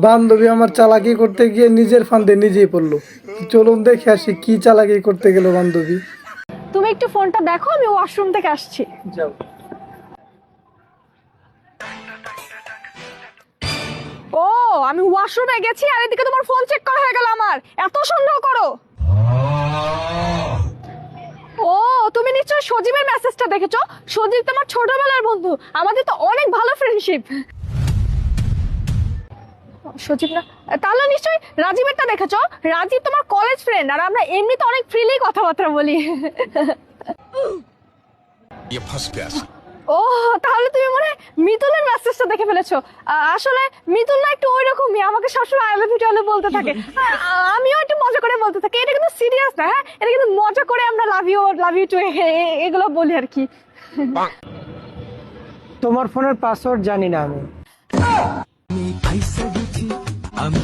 বান্ধবী আমার চালাকি করতে গিয়ে নিজের ফান্দে নিজেই পড়লো। চলুন দেখে আসি কি চালাকি করতে গেল বান্ধবী। তুমি একটু ফোনটা দেখো, আমি ওয়াশরুম থেকে আসছি। যাও। ও, আমি ওয়াশরুমে গেছি আর এদিকে তোমার ফোন চেক করা হয়ে গেল আমার। এত সন্দেহ করো? ও, তুমি নিশ্চয়ই সজীবের মেসেজটা দেখেছো। সজীব তোমার ছোটবেলার বন্ধু, আমাদের তো অনেক ভালো ফ্রেন্ডশিপ। সজীব না, তাহলে নিশ্চয়ই রাজীবেরটা দেখেছো। রাজীব তোমার কলেজ ফ্রেন্ড, আর আমরা এমনিতে অনেক ফ্রিলি কথাবার্তা বলি। ও, তাহলে তুমি মনে হয় মিতুলের মেসেজটা দেখে ফেলেছো। আসলে মিতুল না একটু ওই রকমই, আমাকে সবসময় আই লাভ ইউ টু বলতে থাকে। আমিও একটু মজা করে বলতে থাকি। এটা কিন্তু সিরিয়াস না, হ্যাঁ, এটা কিন্তু মজা করে আমরা লাভ ইউ টু এগুলো বলি আর কি। তোমার ফোনের পাসওয়ার্ড জানি না আমি। আমি